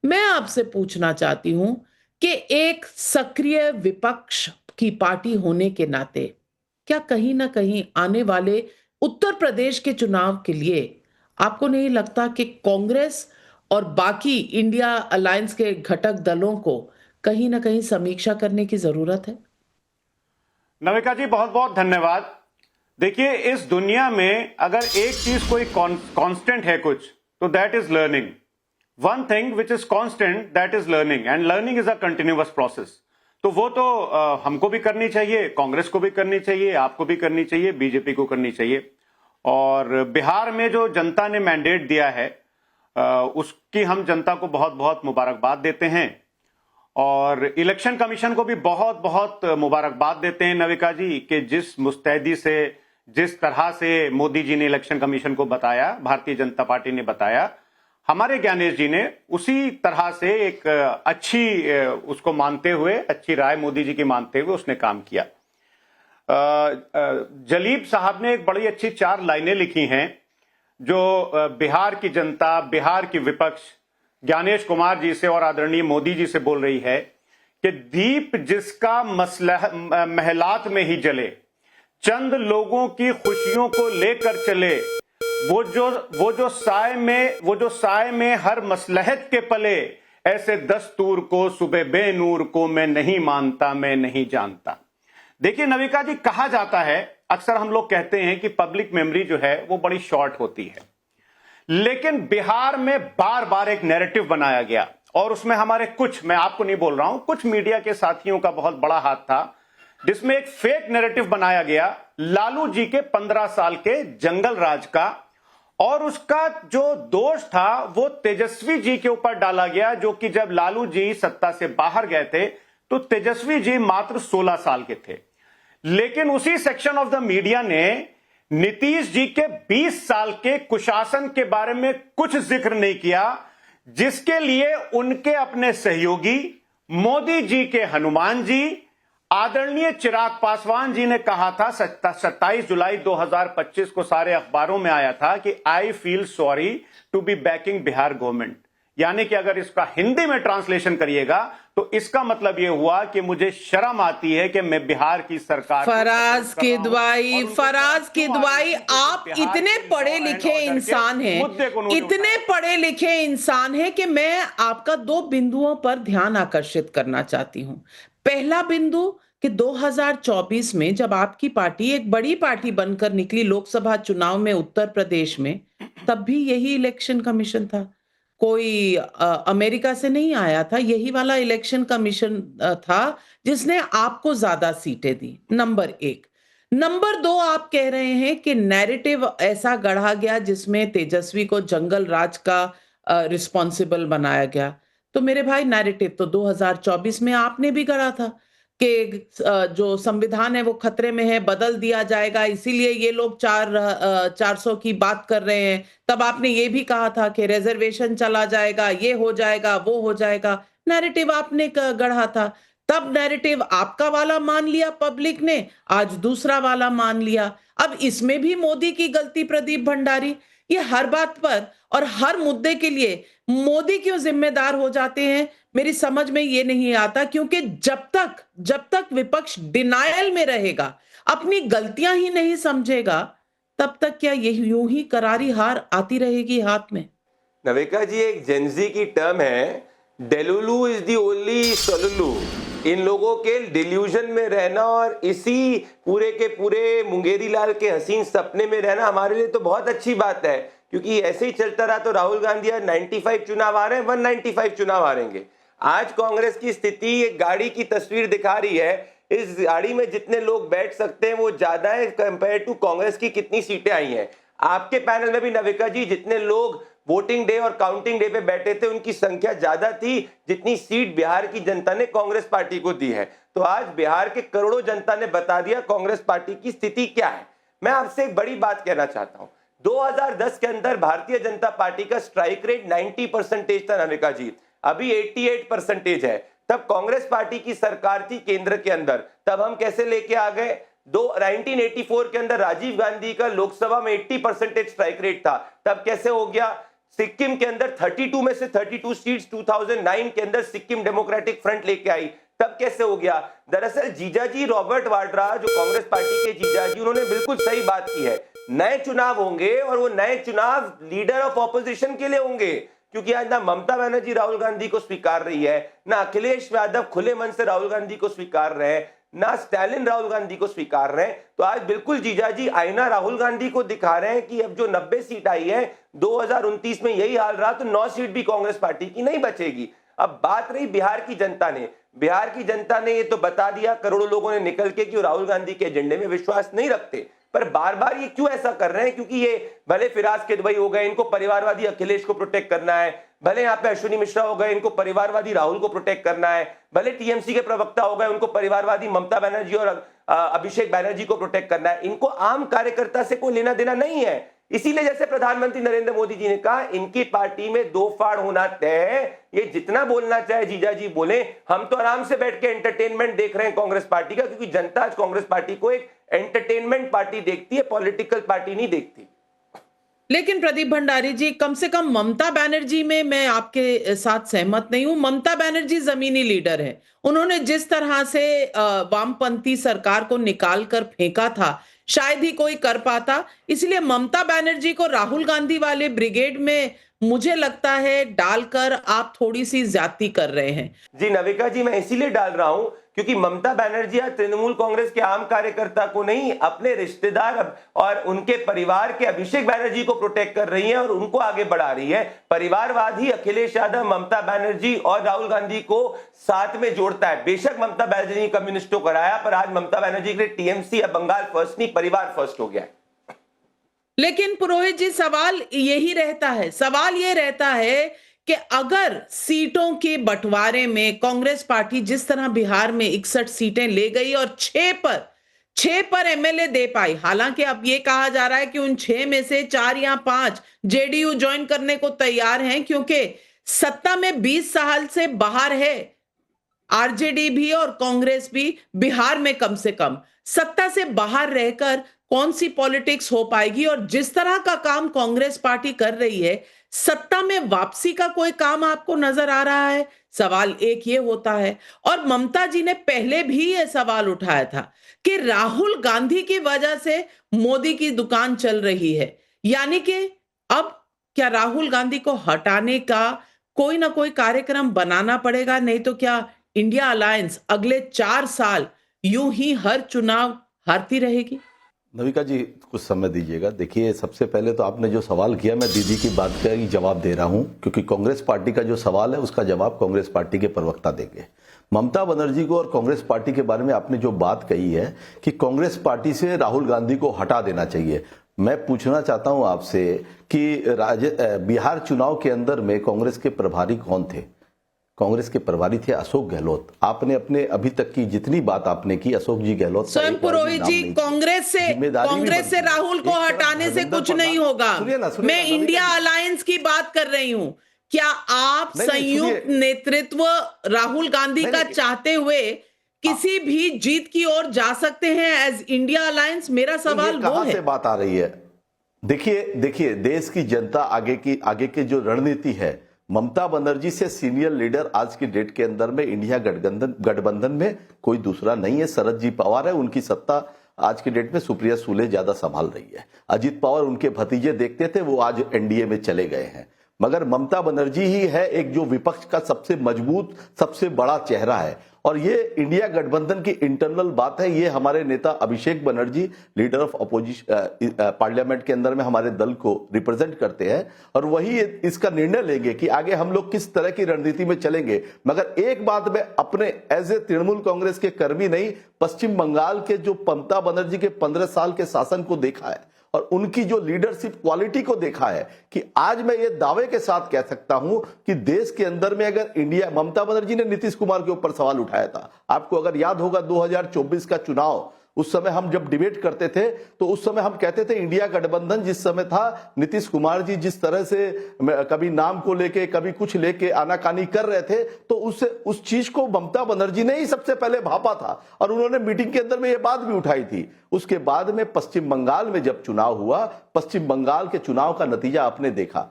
मैं आपसे पूछना चाहती हूं कि एक सक्रिय विपक्ष की पार्टी होने के नाते क्या कहीं ना कहीं आने वाले उत्तर प्रदेश के चुनाव के लिए आपको नहीं लगता कि कांग्रेस और बाकी इंडिया अलायंस के घटक दलों को कहीं ना कहीं समीक्षा करने की जरूरत है? नविका जी, बहुत बहुत धन्यवाद। देखिए, इस दुनिया में अगर एक चीज कोई कांस्टेंट है कुछ, तो that is learning. One thing which is constant, that is learning, and learning is a continuous process. तो वो तो हमको भी करनी चाहिए, कांग्रेस को भी करनी चाहिए, आपको भी करनी चाहिए, बीजेपी को करनी चाहिए। और बिहार में जो जनता ने मैंडेट दिया है, उसकी हम जनता को बहुत बहुत मुबारकबाद देते हैं। और इलेक्शन कमीशन को भी बहुत बहुत मुबारकबाद देते हैं नविका जी, कि जिस मुस्तैदी से, जिस तरह से मोदी जी ने इलेक्शन कमीशन को बताया, भारतीय जनता पार्टी ने बताया, हमारे ज्ञानेश जी ने उसी तरह से एक अच्छी उसको मानते हुए, अच्छी राय मोदी जी की मानते हुए उसने काम किया। जलीब साहब ने एक बड़ी अच्छी 4 लाइनें लिखी हैं जो बिहार की जनता, बिहार की विपक्ष ज्ञानेश कुमार जी से और आदरणीय मोदी जी से बोल रही है कि दीप जिसका महलात में ही जले, चंद लोगों की खुशियों को लेकर चले, वो जो साय में हर मसलहत के पले, ऐसे दस्तूर को सुबह बेनूर को मैं नहीं मानता, मैं नहीं जानता। देखिए नविका जी, कहा जाता है, अक्सर हम लोग कहते हैं कि पब्लिक मेमोरी जो है वो बड़ी शॉर्ट होती है, लेकिन बिहार में बार बार एक नैरेटिव बनाया गया और उसमें हमारे कुछ, मैं आपको नहीं बोल रहा हूं, कुछ मीडिया के साथियों का बहुत बड़ा हाथ था, जिसमें एक फेक नैरेटिव बनाया गया लालू जी के 15 साल के जंगल राज का, और उसका जो दोष था वो तेजस्वी जी के ऊपर डाला गया, जो कि जब लालू जी सत्ता से बाहर गए थे तो तेजस्वी जी मात्र 16 साल के थे। लेकिन उसी सेक्शन ऑफ द मीडिया ने नीतीश जी के 20 साल के कुशासन के बारे में कुछ जिक्र नहीं किया, जिसके लिए उनके अपने सहयोगी मोदी जी के हनुमान जी आदरणीय चिराग पासवान जी ने कहा था। 27 जुलाई 2025 को सारे अखबारों में आया था कि I feel sorry to be backing Bihar government, यानी कि अगर इसका हिंदी में ट्रांसलेशन करिएगा तो इसका मतलब यह हुआ कि मुझे शर्म आती है कि मैं बिहार की सरकार, फराज किदवाई, आप इतने पढ़े लिखे इंसान हैं, इतने पढ़े लिखे इंसान हैं कि मैं आपका 2 बिंदुओं पर ध्यान आकर्षित करना चाहती हूं। पहला बिंदु कि 2024 में जब आपकी पार्टी एक बड़ी पार्टी बनकर निकली लोकसभा चुनाव में उत्तर प्रदेश में, तब भी यही इलेक्शन कमीशन था, कोई अमेरिका से नहीं आया था, यही वाला इलेक्शन कमीशन था जिसने आपको ज्यादा सीटें दी। नंबर 1। नंबर 2, आप कह रहे हैं कि नैरेटिव ऐसा गढ़ा गया जिसमें तेजस्वी को जंगल राज का रिस्पॉन्सिबल बनाया गया। तो मेरे भाई, नैरेटिव तो 2024 में आपने भी गढ़ा था कि जो संविधान है वो खतरे में है, बदल दिया जाएगा, इसीलिए ये लोग 400 की बात कर रहे हैं। तब आपने ये भी कहा था कि रिजर्वेशन चला जाएगा, ये हो जाएगा, वो हो जाएगा। नैरेटिव आपने गढ़ा था, तब नैरेटिव आपका वाला मान लिया पब्लिक ने, आज दूसरा वाला मान लिया। अब इसमें भी मोदी की गलती, प्रदीप भंडारी। ये हर बात पर और हर मुद्दे के लिए मोदी क्यों जिम्मेदार हो जाते हैं, मेरी समझ में ये नहीं आता। क्योंकि जब तक विपक्ष डिनायल में रहेगा, अपनी गलतियां ही नहीं समझेगा, तब तक क्या ये यूं ही करारी हार आती रहेगी हाथ में? नविका जी, एक जेंजी की टर्म है, डेलुलू इज दी ओनली सोलुलू। इन लोगों के डिल्यूजन में रहना और इसी पूरे के पूरे मुंगेरी लाल के हसीन सपने में रहना हमारे लिए तो बहुत अच्छी बात है, क्योंकि ऐसे ही चलता रहा तो राहुल गांधी 95 चुनाव आ रहे हैं, 195 चुनाव हारेंगे। आज कांग्रेस की स्थिति एक गाड़ी की तस्वीर दिखा रही है, इस गाड़ी में जितने लोग बैठ सकते हैं वो ज्यादा है कंपेयर टू कांग्रेस की कितनी सीटें आई हैं। आपके पैनल में भी नविका जी, जितने लोग वोटिंग डे और काउंटिंग डे पे बैठे थे उनकी संख्या ज्यादा थी जितनी सीट बिहार की जनता ने कांग्रेस पार्टी को दी है। तो आज बिहार के करोड़ों जनता ने बता दिया कांग्रेस पार्टी की स्थिति क्या है। मैं आपसे एक बड़ी बात कहना चाहता हूं, 2010 के अंदर भारतीय जनता पार्टी का स्ट्राइक रेट 90% था नविका जी, अभी 88% है। तब कांग्रेस पार्टी की सरकार थी केंद्र के अंदर, तब हम कैसे लेके आ गए? 1984 के अंदर राजीव गांधी का लोकसभा में 80% स्ट्राइक रेट था, तब कैसे हो गया? सिक्किम के अंदर 32 में से 32 सीट्स 2009 के अंदर सिक्किम डेमोक्रेटिक फ्रंट लेके आई, तब कैसे हो गया? दरअसल जीजाजी रॉबर्ट वाड्रा, जो कांग्रेस पार्टी के जीजाजी, उन्होंने बिल्कुल सही बात की है। नए चुनाव होंगे और वो नए चुनाव लीडर ऑफ ऑपोजिशन के लिए होंगे, क्योंकि आज ना ममता बनर्जी राहुल गांधी को स्वीकार रही है, ना अखिलेश यादव खुले मन से राहुल गांधी को स्वीकार रहे हैं, ना स्टालिन राहुल गांधी को स्वीकार रहे हैं। तो आज बिल्कुल जीजाजी आईना राहुल गांधी को दिखा रहे हैं कि अब जो 90 सीट आई है 2029 में यही हाल रहा तो 9 सीट भी कांग्रेस पार्टी की नहीं बचेगी। अब बात रही बिहार की जनता ने, बिहार की जनता ने ये तो बता दिया करोड़ों लोगों ने निकल के कि वो राहुल गांधी के एजेंडे में विश्वास नहीं रखते, पर बार बार ये क्यों ऐसा कर रहे हैं? क्योंकि ये भले फिराज के दुबई हो गए, इनको परिवारवादी अखिलेश को प्रोटेक्ट करना है, भले यहाँ पे अश्विनी मिश्रा हो गए, इनको परिवारवादी राहुल को प्रोटेक्ट करना है, भले टीएमसी के प्रवक्ता हो गए, उनको परिवारवादी ममता बनर्जी और अभिषेक बैनर्जी को प्रोटेक्ट करना है। इनको आम कार्यकर्ता से कोई लेना देना नहीं है। इसीलिए जैसे प्रधानमंत्री नरेंद्र मोदी जी ने कहा, इनकी पार्टी में दो फाड़ होना तय है। ये जितना बोलना चाहे जीजाजी बोले, हम तो आराम से बैठ के एंटरटेनमेंट देख रहे हैं कांग्रेस पार्टी का, क्योंकि जनता आज कांग्रेस पार्टी को एक एंटरटेनमेंट पार्टी देखती है, पॉलिटिकल पार्टी नहीं देखती। लेकिन प्रदीप भंडारी जी, कम से कम ममता बनर्जी में मैं आपके साथ सहमत नहीं हूं। ममता बनर्जी जमीनी लीडर है। उन्होंने जिस तरह से वामपंथी सरकार को निकाल कर फेंका था, शायद ही कोई कर पाता। इसलिए ममता बनर्जी को राहुल गांधी वाले ब्रिगेड में मुझे लगता है डालकर आप थोड़ी सी ज्यादती कर रहे हैं। जी नविका जी, मैं इसीलिए डाल रहा हूं क्योंकि ममता बनर्जी आज तृणमूल कांग्रेस के आम कार्यकर्ता को नहीं, अपने रिश्तेदार और उनके परिवार के अभिषेक बैनर्जी को प्रोटेक्ट कर रही है और उनको आगे बढ़ा रही है। परिवारवाद ही अखिलेश यादव, ममता बनर्जी और राहुल गांधी को साथ में जोड़ता है। बेशक ममता बनर्जी ने कम्युनिस्टों को हराया, पर आज ममता बनर्जी के लिए टीएमसी अब बंगाल फर्स्ट नहीं, परिवार फर्स्ट हो गया है। लेकिन पुरोहित जी, सवाल यही रहता है, सवाल ये रहता है कि अगर सीटों के बंटवारे में कांग्रेस पार्टी जिस तरह बिहार में 61 सीटें ले गई और 6 पर एमएलए दे पाई, हालांकि अब यह कहा जा रहा है कि उन 6 में से 4 या 5 जेडीयू ज्वाइन करने को तैयार हैं, क्योंकि सत्ता में 20 साल से बाहर है आरजेडी भी और कांग्रेस भी। बिहार में कम से कम सत्ता से बाहर रहकर कौन सी पॉलिटिक्स हो पाएगी? और जिस तरह का काम कांग्रेस पार्टी कर रही है, सत्ता में वापसी का कोई काम आपको नजर आ रहा है? सवाल एक ये होता है। और ममता जी ने पहले भी यह सवाल उठाया था कि राहुल गांधी की वजह से मोदी की दुकान चल रही है, यानी कि अब क्या राहुल गांधी को हटाने का कोई ना कोई कार्यक्रम बनाना पड़ेगा? नहीं तो क्या इंडिया अलायंस अगले 4 साल यूं ही हर चुनाव हारती रहेगी? नविका जी, कुछ समय दीजिएगा। देखिए, सबसे पहले तो आपने जो सवाल किया, मैं दीदी की बात का ही जवाब दे रहा हूं, क्योंकि कांग्रेस पार्टी का जो सवाल है उसका जवाब कांग्रेस पार्टी के प्रवक्ता देंगे। ममता बनर्जी को और कांग्रेस पार्टी के बारे में आपने जो बात कही है कि कांग्रेस पार्टी से राहुल गांधी को हटा देना चाहिए, मैं पूछना चाहता हूं आपसे कि बिहार चुनाव के अंदर में कांग्रेस के प्रभारी कौन थे? कांग्रेस के प्रभारी थे अशोक गहलोत। आपने अपने अभी तक की जितनी बात आपने की, अशोक जी गहलोत, स्वयं पुरोहित जी, कांग्रेस से राहुल को हटाने से कुछ नहीं होगा। मैं इंडिया अलायंस की बात कर रही हूं। क्या आप संयुक्त नेतृत्व राहुल गांधी का चाहते हुए किसी भी जीत की ओर जा सकते हैं एज इंडिया अलायंस? मेरा सवाल वो है। से बात आ रही है। देखिए, देश की जनता आगे की जो रणनीति है, ममता बनर्जी से सीनियर लीडर आज की डेट के अंदर में इंडिया गठबंधन में कोई दूसरा नहीं है। शरद जी पवार है, उनकी सत्ता आज की डेट में सुप्रिया सुले ज्यादा संभाल रही है। अजित पवार उनके भतीजे देखते थे, वो आज एनडीए में चले गए हैं। मगर ममता बनर्जी ही है एक जो विपक्ष का सबसे मजबूत, सबसे बड़ा चेहरा है। और ये इंडिया गठबंधन की इंटरनल बात है। ये हमारे नेता Abhishek Banerjee, leader of opposition, parliament के अंदर में हमारे दल को रिप्रेजेंट करते हैं और वही इसका निर्णय लेंगे कि आगे हम लोग किस तरह की रणनीति में चलेंगे। मगर एक बात मैं अपने एज ए तृणमूल कांग्रेस के कर्मी नहीं, पश्चिम बंगाल के जो ममता बनर्जी के 15 साल के शासन को देखा है और उनकी जो लीडरशिप क्वालिटी को देखा है कि आज मैं ये दावे के साथ कह सकता हूं कि देश के अंदर में अगर इंडिया, ममता बनर्जी ने नीतीश कुमार के ऊपर सवाल उठाया था। आपको अगर याद होगा 2024 का चुनाव, उस समय हम जब डिबेट करते थे तो उस समय हम कहते थे इंडिया गठबंधन जिस समय था, नीतीश कुमार जी जिस तरह से कभी नाम को लेके कभी कुछ लेके आनाकानी कर रहे थे, तो उस चीज को ममता बनर्जी ने ही सबसे पहले भापा था और उन्होंने मीटिंग के अंदर में ये बात भी उठाई थी। उसके बाद में पश्चिम बंगाल में जब चुनाव हुआ, पश्चिम बंगाल के चुनाव का नतीजा आपने देखा।